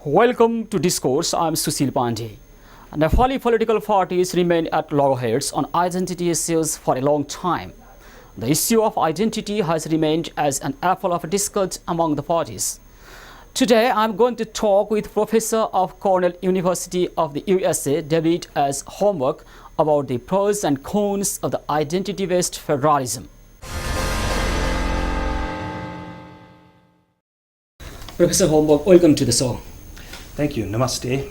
Welcome to Discourse. I'm Susil Pandey. Nepali political parties remain at loggerheads on identity issues for a long time. The issue of identity has remained as an apple of discord among the parties. Today, I'm going to talk with Professor of Cornell University of the USA, David S. Homework, about the pros and cons of the identity-based federalism. Professor Homework, welcome to the show. Thank you. Namaste.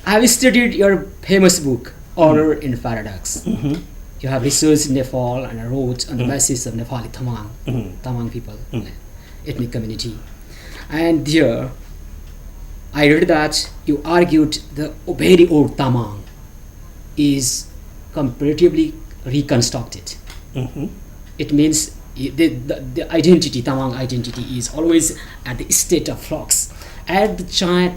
I have studied your famous book, Order in Paradox. You have researched Nepal and wrote on the basis of Nepali Tamang people, ethnic community. And there, I read that you argued the very old Tamang is comparatively reconstructed. It means the identity, Tamang identity, is always at the state of flux. As the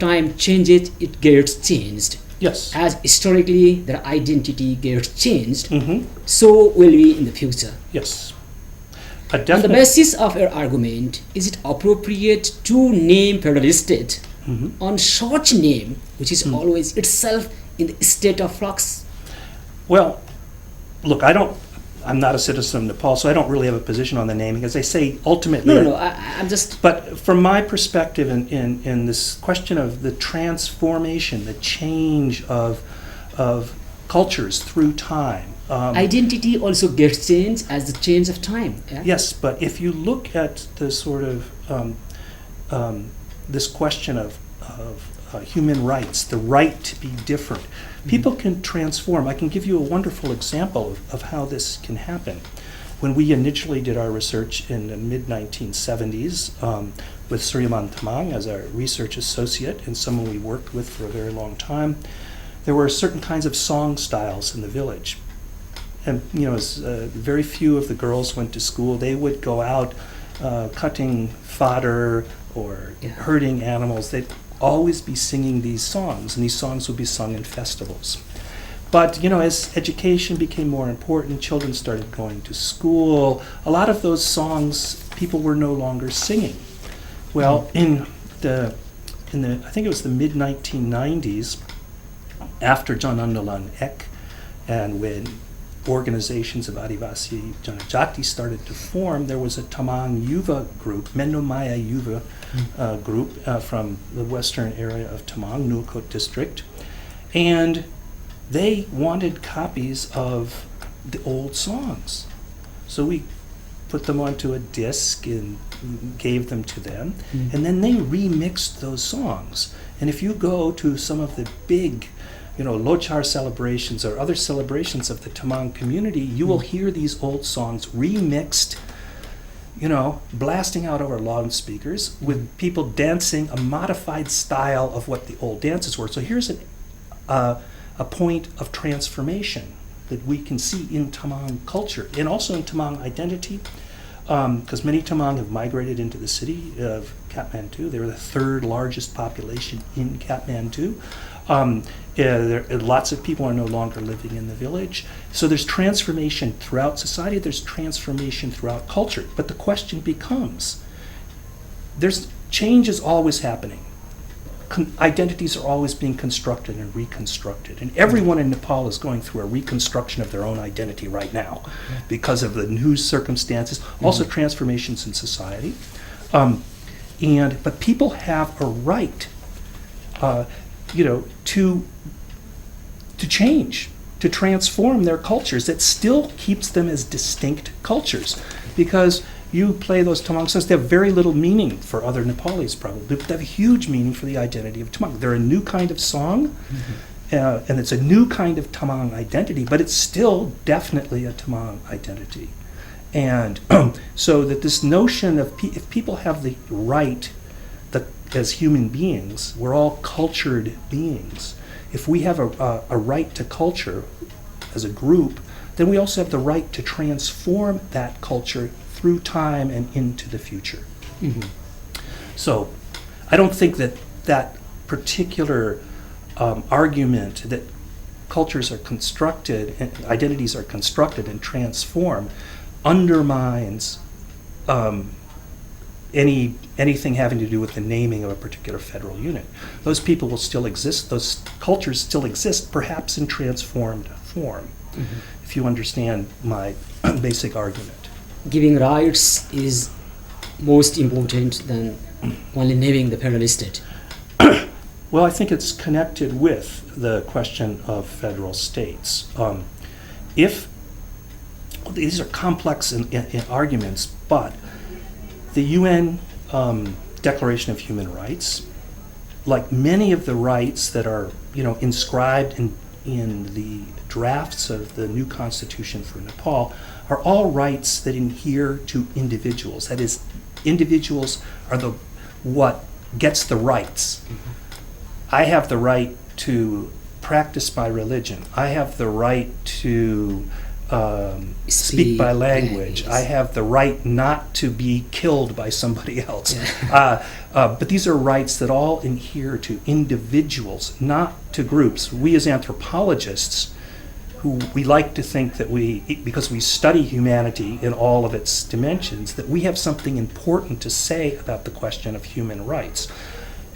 time changes, it gets changed. Yes. As historically their identity gets changed, so will be in the future. Yes. On the basis of your argument, is it appropriate to name federal state on such name, which is always itself in the state of flux? Well, look, I'm not a citizen of Nepal, so I don't really have a position on the naming. As I say, ultimately... No, I'm just... But from my perspective in this question of the transformation, the change of cultures through time... identity also gets changed as the change of time. Yeah? Yes, but if you look at the sort of this question of human rights, the right to be different, people can transform. I can give you a wonderful example of how this can happen. When we initially did our research in the mid-1970s with Suryaman Tamang as our research associate and someone we worked with for a very long time, there were certain kinds of song styles in the village. And as very few of the girls went to school, they would go out cutting fodder or herding animals. They'd always be singing these songs, and these songs would be sung in festivals. But as education became more important, children started going to school, a lot of those songs people were no longer singing. Well, in the I think it was the mid-1990s, after Jan Andolan Ek, and when organizations of Adivasi Janajati started to form, there was a Tamang Yuva group, Mendomaya Yuva group from the western area of Tamang, Nuakot district, and they wanted copies of the old songs. So we put them onto a disc and gave them to them, and then they remixed those songs. And if you go to some of the big Lochar celebrations or other celebrations of the Tamang community, you will hear these old songs remixed, blasting out over loudspeakers with people dancing a modified style of what the old dances were. So here's a point of transformation that we can see in Tamang culture and also in Tamang identity, because many Tamang have migrated into the city of Kathmandu. They were the third largest population in Kathmandu. Lots of people are no longer living in the village. So there's transformation throughout society, there's transformation throughout culture. But the question becomes, change is always happening. Identities are always being constructed and reconstructed. And everyone in Nepal is going through a reconstruction of their own identity right now because of the new circumstances, also transformations in society. But people have a right to change, to transform their cultures that still keeps them as distinct cultures. Because you play those Tamang songs, they have very little meaning for other Nepalis probably, but they have a huge meaning for the identity of Tamang. They're a new kind of song, and it's a new kind of Tamang identity, but it's still definitely a Tamang identity. And so that this notion of if people have the right, as human beings, we're all cultured beings. If we have a right to culture as a group, then we also have the right to transform that culture through time and into the future. So I don't think that particular argument that cultures are constructed and identities are constructed and transform undermines anything having to do with the naming of a particular federal unit. Those people will still exist, those cultures still exist, perhaps in transformed form, if you understand my basic argument. Giving rights is most important than only naming the federal state. Well, I think it's connected with the question of federal states. If these are complex in arguments, but the UN Declaration of Human Rights, like many of the rights that are inscribed in the drafts of the new constitution for Nepal, are all rights that adhere to individuals. That is, individuals are what gets the rights. I have the right to practice my religion. I have the right to speak my language. Yes. I have the right not to be killed by somebody else. But these are rights that all adhere to individuals, not to groups. We as anthropologists, who we like to think that because we study humanity in all of its dimensions, that we have something important to say about the question of human rights.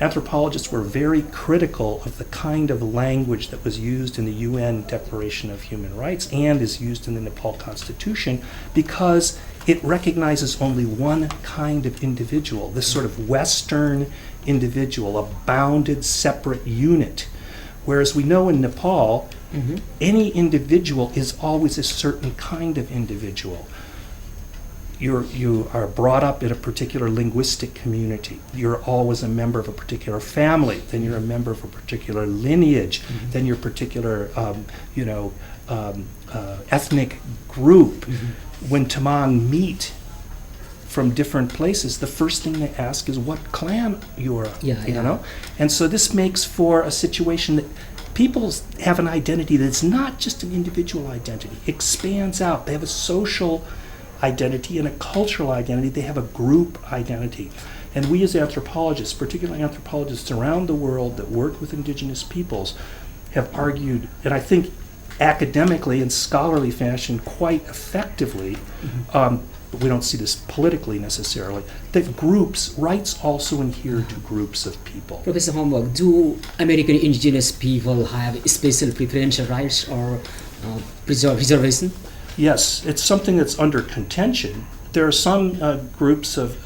Anthropologists were very critical of the kind of language that was used in the UN Declaration of Human Rights and is used in the Nepal Constitution, because it recognizes only one kind of individual, this sort of Western individual, a bounded, separate unit. Whereas we know in Nepal, any individual is always a certain kind of individual. You are brought up in a particular linguistic community. You're always a member of a particular family. Then you're a member of a particular lineage. Then your particular, ethnic group. When Tamang meet from different places, the first thing they ask is what clan you're, And so this makes for a situation that people have an identity that's not just an individual identity. It expands out. They have a social identity and a cultural identity. They have a group identity. And we as anthropologists, particularly anthropologists around the world that work with indigenous peoples, have argued, and I think academically and scholarly fashion quite effectively, but we don't see this politically necessarily, that rights also adhere to groups of people. Professor Homburg, do American indigenous people have special preferential rights or reservation? Yes, it's something that's under contention. There are some groups of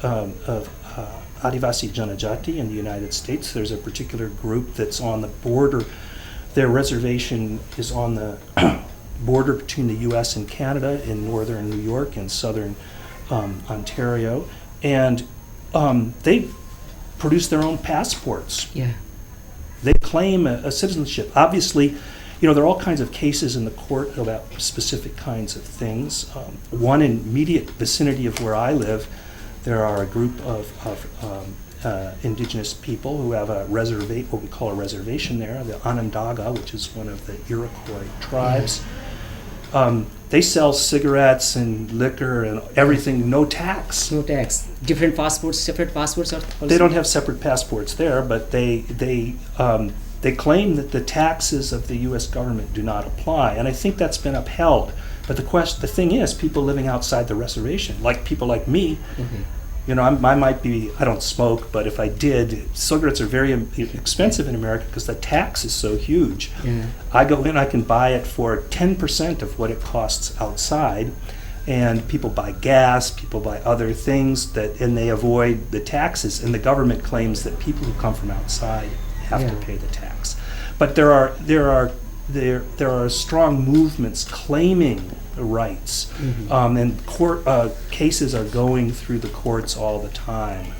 Adivasi Janajati in the United States. There's a particular group that's on the border. Their reservation is on the border between the U.S. and Canada in northern New York and southern Ontario. And they produce their own passports. Yeah. They claim a citizenship. Obviously, there are all kinds of cases in the court about specific kinds of things. One in immediate vicinity of where I live, there are a group of indigenous people who have what we call a reservation there, the Onondaga, which is one of the Iroquois tribes. They sell cigarettes and liquor and everything, no tax. No tax. Different passports, separate passports? They don't have separate passports there, but they claim that the taxes of the U.S. government do not apply, and I think that's been upheld. But the thing is, people living outside the reservation, like people like me, I might be, I don't smoke, but if I did, cigarettes are very expensive in America because the tax is so huge. Yeah. I go in, I can buy it for 10% of what it costs outside, and people buy gas, people buy other things, and they avoid the taxes, and the government claims that people who come from outside have to pay the tax. But there are strong movements claiming rights, and court cases are going through the courts all the time.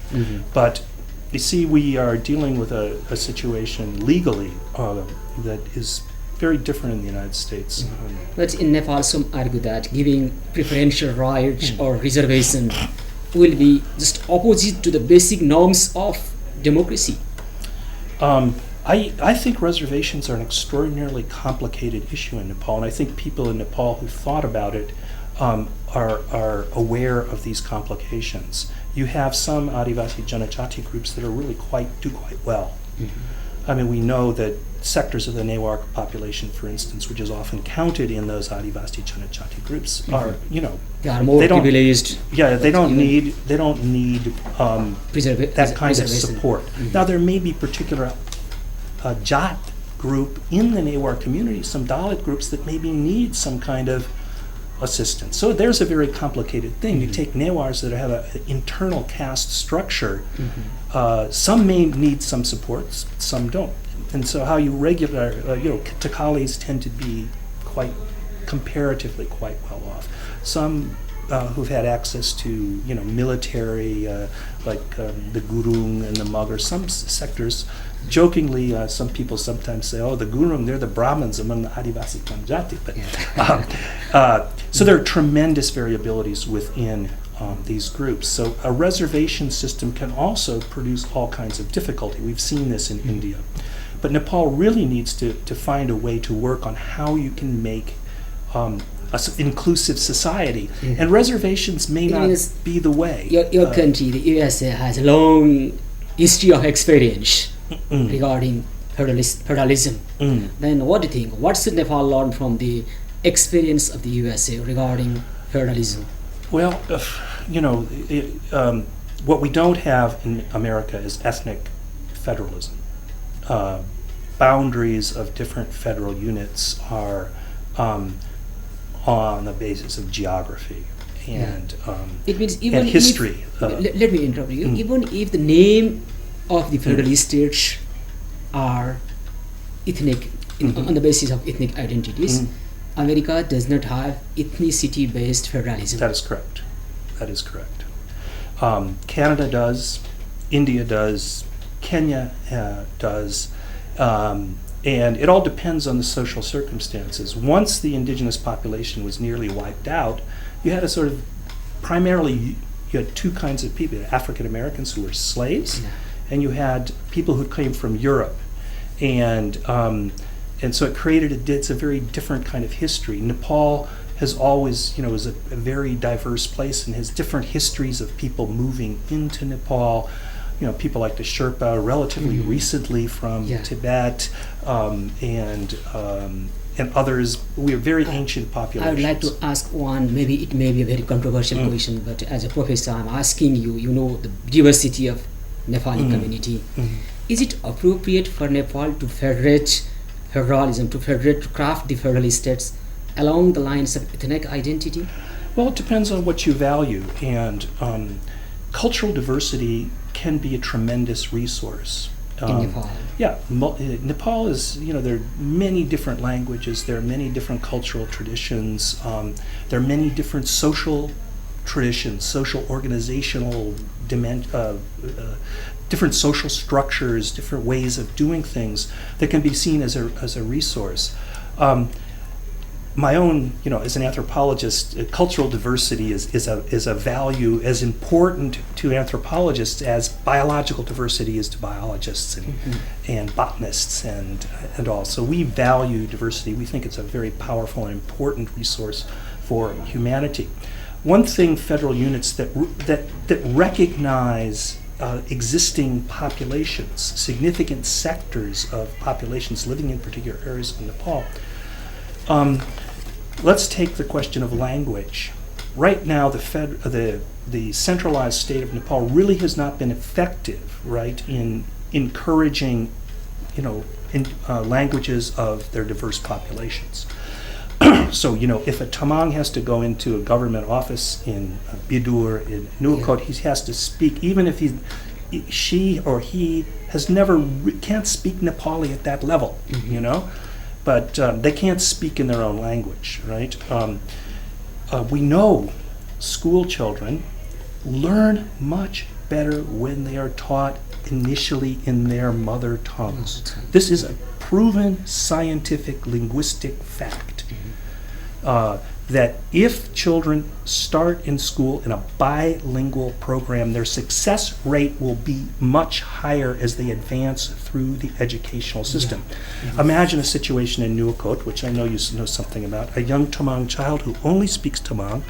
But you see, we are dealing with a situation legally that is very different in the United States. But in Nepal, some argue that giving preferential rights or reservation will be just opposite to the basic norms of democracy. I think reservations are an extraordinarily complicated issue in Nepal, and I think people in Nepal who thought about it are aware of these complications. You have some Adivasi Janajati groups that are really do quite well. I mean, we know that sectors of the Newar population, for instance, which is often counted in those Adivasi Janajati groups, are, you know, They are more they don't- privileged. yeah, they don't even need that kind of preservation. support. Now, there may be particular Jat group in the Newar community, some Dalit groups that maybe need some kind of assistance. So there's a very complicated thing. You take Newars that have an internal caste structure, some may need some support, some don't. And so how you regular, Takalis tend to be comparatively quite well off. Some who've had access to, military, like the Gurung and the Magar, some sectors, jokingly, some people sometimes say, oh, the Gurung, they're the Brahmins among the Adivasi Janajati. But, so there are tremendous variabilities within these groups. So a reservation system can also produce all kinds of difficulty. We've seen this in India. But Nepal really needs to find a way to work on how you can make inclusive society. And reservations may not be the way. Your country, the USA, has a long history of experience regarding federalism. Then what do you think? What should Nepal learn from the experience of the USA regarding federalism? Well, what we don't have in America is ethnic federalism. Boundaries of different federal units are on the basis of geography and it means even and history. Let me interrupt you. Even if the name of the federal states are ethnic, on the basis of ethnic identities, America does not have ethnicity-based federalism. That is correct. That is correct. Canada does, India does, Kenya does, and it all depends on the social circumstances. Once the indigenous population was nearly wiped out, you had a sort of primarily you had two kinds of people: African Americans who were slaves, and you had people who came from Europe, and so it created it's a very different kind of history. Nepal has always, is a very diverse place and has different histories of people moving into Nepal. People like the Sherpa, relatively recently from Tibet, and others. We are very ancient populations. I would like to ask one, maybe it may be a very controversial question, but as a professor, I'm asking you, the diversity of Nepali community. Is it appropriate for Nepal to federate federalism, to craft the federal states along the lines of ethnic identity? Well, it depends on what you value, and cultural diversity can be a tremendous resource. In Nepal? Yeah. Nepal is, there are many different languages, there are many different cultural traditions, there are many different social traditions, social organizational different social structures, different ways of doing things that can be seen as a resource. My own, as an anthropologist, cultural diversity is a value as important to anthropologists as biological diversity is to biologists and botanists and all. So we value diversity. We think it's a very powerful and important resource for humanity. One thing federal units that recognize existing populations, significant sectors of populations living in particular areas of Nepal. Let's take the question of language. Right now, the centralized state of Nepal really has not been effective, right, in encouraging, languages of their diverse populations. So, if a Tamang has to go into a government office in Bidur, in Nuakot, he has to speak, even if she or he can't speak Nepali at that level, but they can't speak in their own language, right? We know school children learn much better when they are taught initially in their mother tongues. This is a proven scientific linguistic fact. That if children start in school in a bilingual program, their success rate will be much higher as they advance through the educational system. Imagine a situation in Nuakot, which I know you know something about. A young Tamang child who only speaks Tamang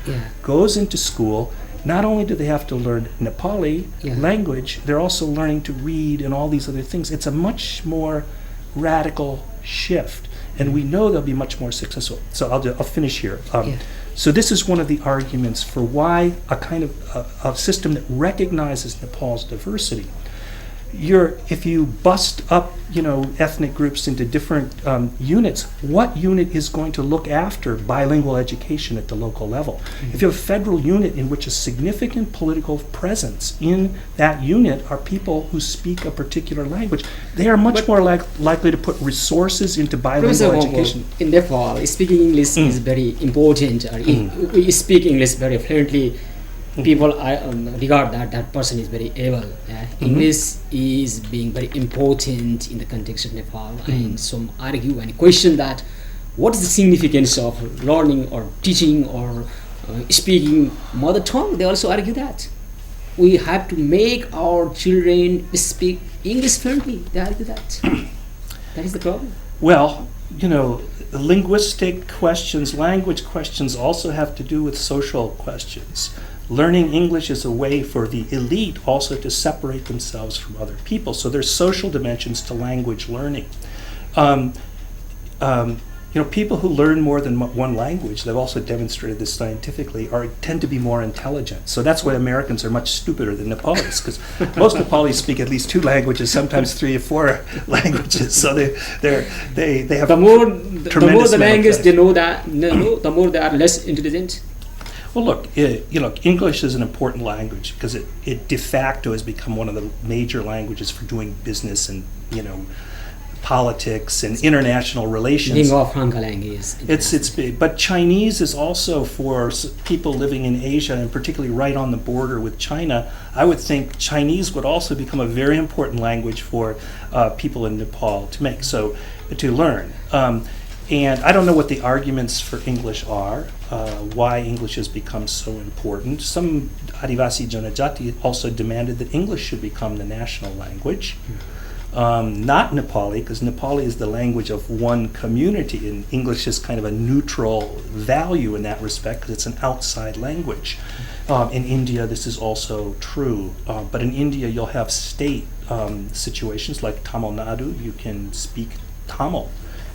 goes into school. Not only do they have to learn Nepali language, they're also learning to read and all these other things. It's a much more radical shift. And we know they'll be much more successful. So I'll finish here. Yeah. So this is one of the arguments for why a kind of a system that recognizes Nepal's diversity. If you bust up, ethnic groups into different units, what unit is going to look after bilingual education at the local level? If you have a federal unit in which a significant political presence in that unit are people who speak a particular language, they are much more likely to put resources into bilingual Professor education. Wongpo, in Nepal, speaking English is very important. Or if we speak English very fluently, people regard that person is very able. English is being very important in the context of Nepal, and some argue and question that what is the significance of learning or teaching or speaking mother tongue. They also argue that we have to make our children speak English fluently. They argue that. That is the problem. Well, linguistic questions, language questions also have to do with social questions. Learning English is a way for the elite also to separate themselves from other people. So there's social dimensions to language learning. People who learn more than one language, they've also demonstrated this scientifically, tend to be more intelligent. So that's why Americans are much stupider than Nepalis, because most Nepalis speak at least 2 languages, sometimes 3 or 4 languages. So they have the more tremendous the language mental they know, the more they are less intelligent. Well, look, English is an important language because it de facto has become one of the major languages for doing business and, politics and international relations. Lingua franca language. It's big, but Chinese is also for people living in Asia and particularly right on the border with China. I would think Chinese would also become a very important language for people in Nepal to learn. And I don't know what the arguments for English are, why English has become so important. Some Adivasi Janajati also demanded that English should become the national language. Not Nepali, because Nepali is the language of one community, and English is kind of a neutral value in that respect because it's an outside language. In India, this is also true, but in India, you'll have state situations like Tamil Nadu. You can speak Tamil,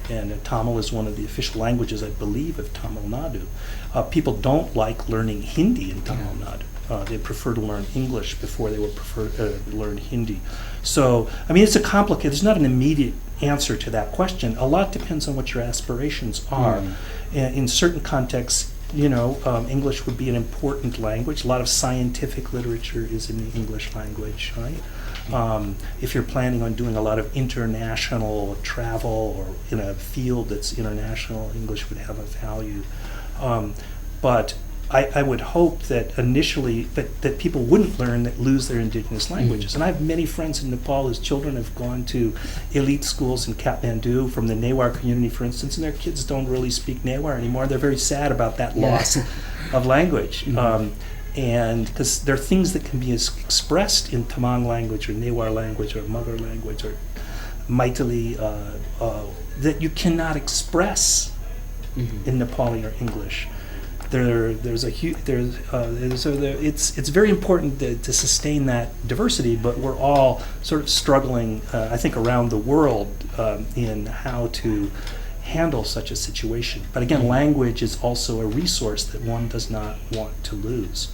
and Tamil is one of the official languages, I believe, of Tamil Nadu. People don't like learning Hindi in Tamil Nadu. They prefer to learn English before they would prefer to learn Hindi. So, it's a complicated, there's not an immediate answer to that question. A lot depends on what your aspirations are. In certain contexts, English would be an important language. A lot of scientific literature is in the English language, right? If you're planning on doing a lot of international travel or in a field that's international, English would have a value. But I would hope that initially that people wouldn't lose their indigenous languages. And I have many friends in Nepal whose children have gone to elite schools in Kathmandu from the Newar community, for instance, and their kids don't really speak Newar anymore. They're very sad about that loss of language. And because there are things that can be expressed in Tamang language or Newar language or Magar language or Maithili that you cannot express in Nepali or English. It's very important to sustain that diversity, but we're all sort of struggling, I think, around the world in how to handle such a situation. But again, language is also a resource that one does not want to lose.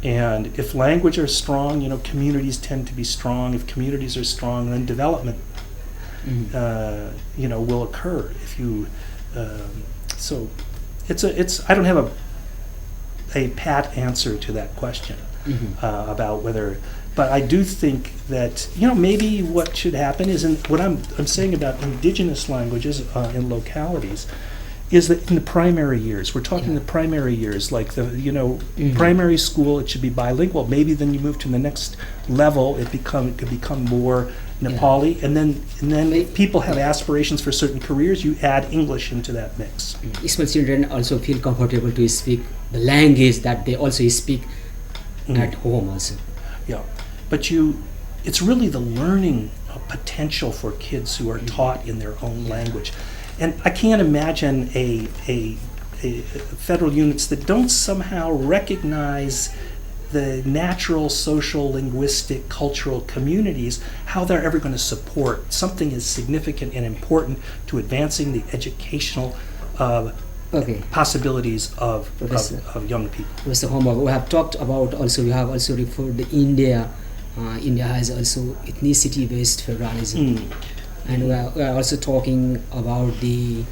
And if language are strong, communities tend to be strong. If communities are strong, then development, will occur. If you, so. I don't have a pat answer to that question about whether, but I do think that maybe what should happen is, what I'm saying about indigenous languages in localities is that in the primary years, we're talking the primary years, like primary school, it should be bilingual. Maybe then you move to the next level, it could become more Nepali, and then if people have aspirations for certain careers, you add English into that mix. Small children also feel comfortable to speak the language that they also speak at home also. Yeah, but it's really the learning potential for kids who are taught in their own language. And I can't imagine a federal units that don't somehow recognize the natural, social, linguistic, cultural communities, how they're ever going to support something as significant and important to advancing the educational possibilities of young people. Professor Hombach, we have talked about also, you have also referred to India. India has also ethnicity-based federalism. And we are also talking about the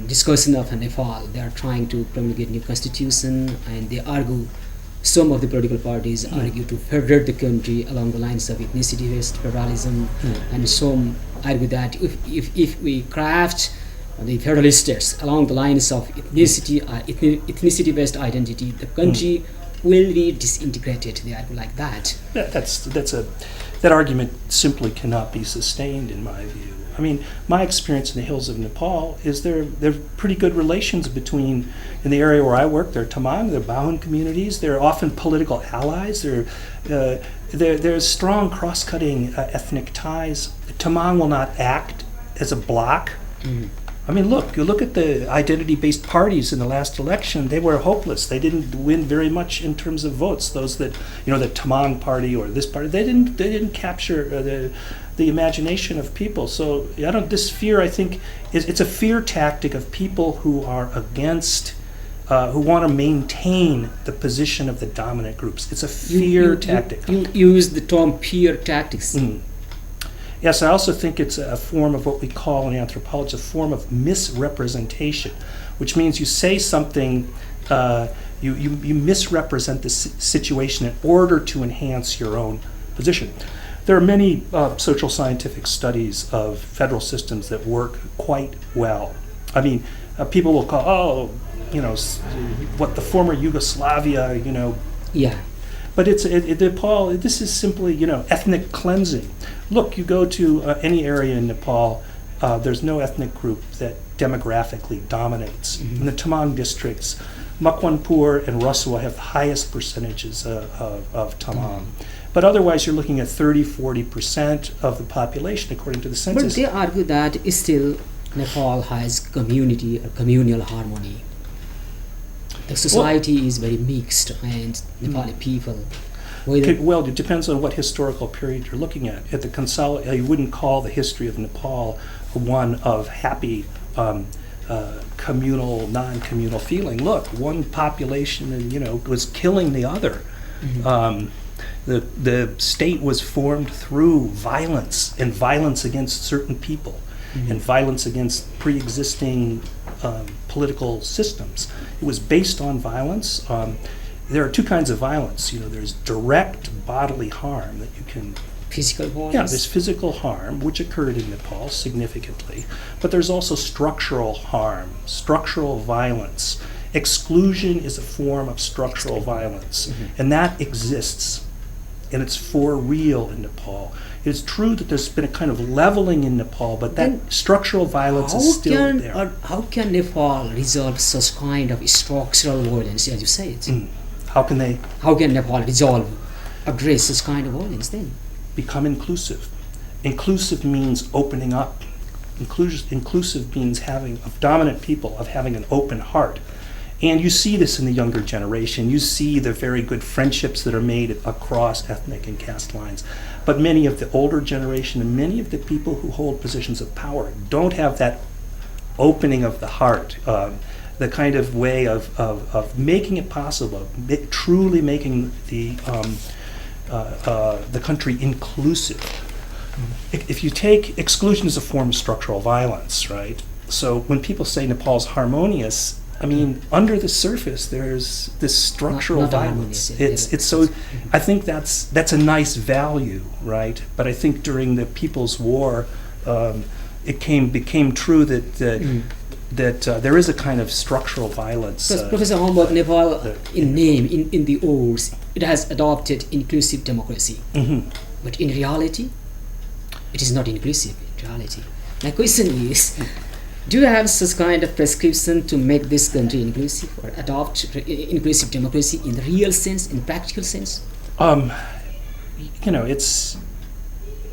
discussion of Nepal. They are trying to promulgate new constitution, and they argue, some of the political parties argue to federate the country along the lines of ethnicity-based federalism, and some argue that if we craft the federal states along the lines of ethnicity-based identity, the country will be disintegrated. They argue like that. That argument simply cannot be sustained in my view. I mean, my experience in the hills of Nepal is there are pretty good relations between, in the area where I work, there are Tamang, there are Bahun communities, they're often political allies, there's strong cross-cutting ethnic ties. Tamang will not act as a bloc. I mean, you look at the identity-based parties in the last election, they were hopeless. They didn't win very much in terms of votes. Those that, the Tamang party or this party, they didn't capture the imagination of people. So this fear, I think, it's a fear tactic of people who are against, who want to maintain the position of the dominant groups. It's a fear tactic. You use the term fear tactics. Yes, I also think it's a form of what we call in anthropology a form of misrepresentation, which means you say something, you misrepresent the situation in order to enhance your own position. There are many social scientific studies of federal systems that work quite well. I mean, people will call, what the former Yugoslavia, Yeah. But Nepal, this is simply, ethnic cleansing. Look, you go to any area in Nepal, there's no ethnic group that demographically dominates. In the Tamang districts, Makwanpur and Rasua have the highest percentages of Tamang. But otherwise, you're looking at 30-40% of the population, according to the census. But they argue that still Nepal has community or communal harmony. The society is very mixed, and Nepali people. Well, it depends on what historical period you're looking at. At the you wouldn't call the history of Nepal one of happy communal, non-communal feeling. Look, one population, was killing the other. The state was formed through violence, and violence against certain people, and violence against pre-existing political systems. It was based on violence. There are two kinds of violence. There's direct bodily harm that you can... Physical violence? Yeah, there's physical harm, which occurred in Nepal significantly. But there's also structural harm, structural violence. Exclusion is a form of structural violence, and that exists. And it's for real in Nepal. It's true that there's been a kind of leveling in Nepal, but that structural violence is still there. How can Nepal resolve such kind of structural violence, as you say it? How can they? How can Nepal address such kind of violence then? Become inclusive. Inclusive means opening up. Inclusive means of dominant people, of having an open heart. And you see this in the younger generation. You see the very good friendships that are made across ethnic and caste lines. But many of the older generation and many of the people who hold positions of power don't have that opening of the heart, the kind of way of making it possible, truly making the country inclusive. If you take exclusion as a form of structural violence, right? So when people say Nepal's harmonious, I mean, under the surface, there's this structural violence. It's so. I think that's a nice value, right? But I think during the People's War, it became true that there is a kind of structural violence. Because Professor Hombach, Nepal, in the oaths, it has adopted inclusive democracy, but in reality, it is not inclusive. In reality, my question is. Do you have such kind of prescription to make this country inclusive or adopt inclusive democracy in the real sense, in practical sense? It's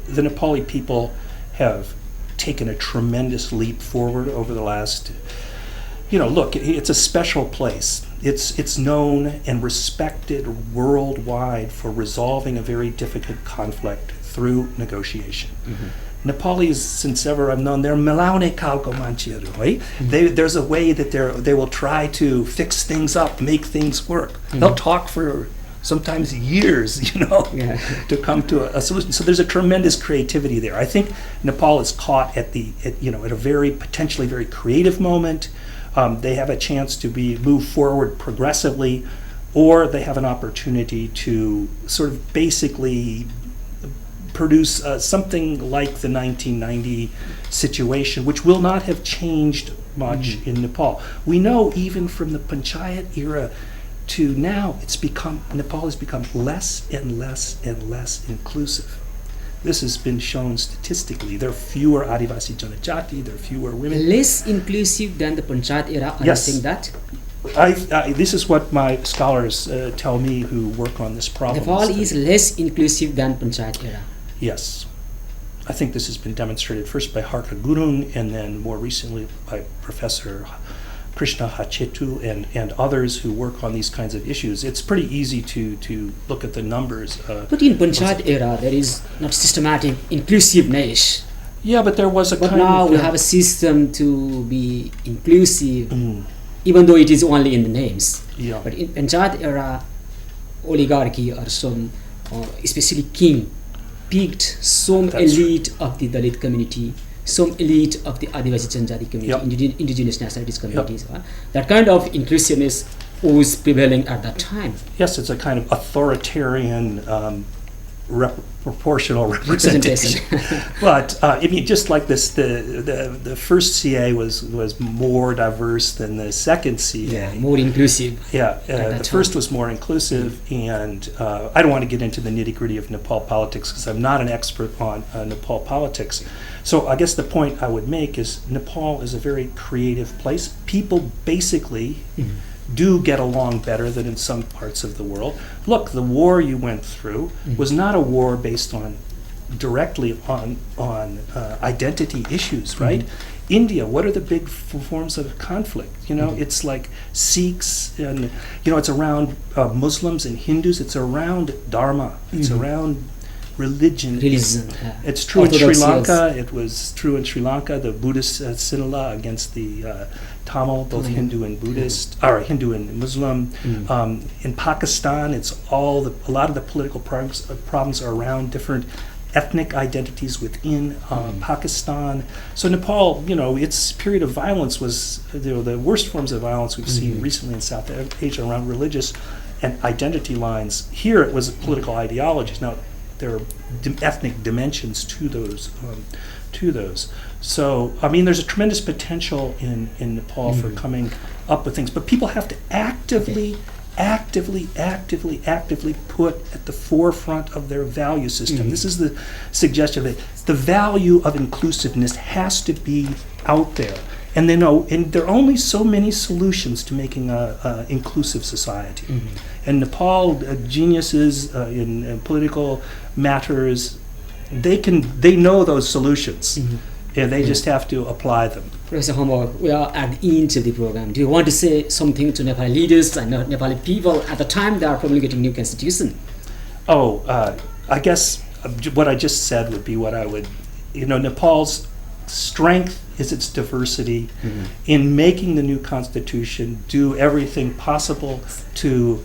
the Nepali people have taken a tremendous leap forward over the last, look, it's a special place. It's known and respected worldwide for resolving a very difficult conflict through negotiation. Nepalese, since ever I've known, they're melaune kalko manchiru, right? There's a way that they will try to fix things up, make things work. They'll talk for sometimes years, to come to a solution. So there's a tremendous creativity there. I think Nepal is caught at a very potentially very creative moment. They have a chance to move forward progressively, or they have an opportunity to sort of basically produce something like the 1990 situation, which will not have changed much in Nepal. We know even from the Panchayat era to now, Nepal has become less and less and less inclusive. This has been shown statistically. There are fewer Adivasi Janajati, there are fewer women. Less inclusive than the Panchayat era, are you saying that? This is what my scholars tell me who work on this problem. Nepal is less inclusive than Panchayat era. Yes. I think this has been demonstrated first by Harka Gurung and then more recently by Professor Krishna Hachetu and others who work on these kinds of issues. It's pretty easy to look at the numbers. But in Panchayat era, there is not systematic inclusiveness. Yeah, but there was a but kind of... But now we have a system to be inclusive, even though it is only in the names. Yeah. But in Panchayat era, oligarchy or some, especially king, picked some elite of the Dalit community, some elite of the Adivasi Janjati community, indigenous nationalities communities. That kind of inclusiveness was prevailing at that time. Yes, it's a kind of authoritarian proportional representation. But just like this, the first CA was more diverse than the second CA. Yeah, more inclusive. Yeah, the first was more inclusive, and I don't want to get into the nitty-gritty of Nepal politics because I'm not an expert on Nepal politics. So I guess the point I would make is Nepal is a very creative place. People basically do get along better than in some parts of the world. Look, the war you went through was not a war based directly on identity issues, right? India, what are the big forms of conflict? It's like Sikhs, and it's around Muslims and Hindus. It's around Dharma. It's around religion. It's true in Sri Lanka. It was true in Sri Lanka. The Buddhist Sinhala against the Tamil, both Hindu and Buddhist, or Hindu and Muslim. In Pakistan, it's a lot of the political problems are around different ethnic identities within Pakistan. So Nepal, its period of violence was the worst forms of violence we've seen recently in South Asia around religious and identity lines. Here it was political ideologies. Now there are ethnic dimensions to those. So there's a tremendous potential in Nepal for coming up with things, but people have to actively put at the forefront of their value system. This is the suggestion that the value of inclusiveness has to be out there. And and there are only so many solutions to making an inclusive society. And Nepal geniuses in political matters, they know those solutions. And they just have to apply them. Professor Hombok, we are at the end of the program. Do you want to say something to Nepali leaders and Nepali people at the time they are promulgating new constitution? I guess what I just said would be what I would, Nepal's strength is its diversity. In making the new constitution, do everything possible to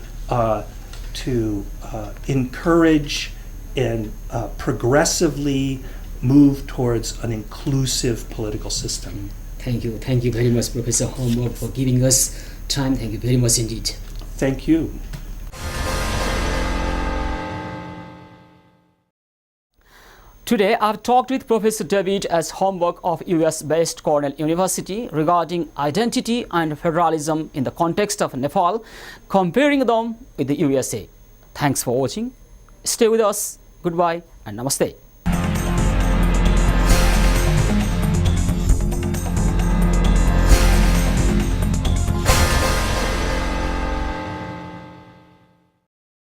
encourage and progressively move towards an inclusive political system. Thank you very much, Professor Hombok, for giving us time. Thank you very much indeed. Thank you. Today, I've talked with Professor David S. Hombok of US-based Cornell University regarding identity and federalism in the context of Nepal, comparing them with the USA. Thanks for watching. Stay with us. Goodbye and namaste.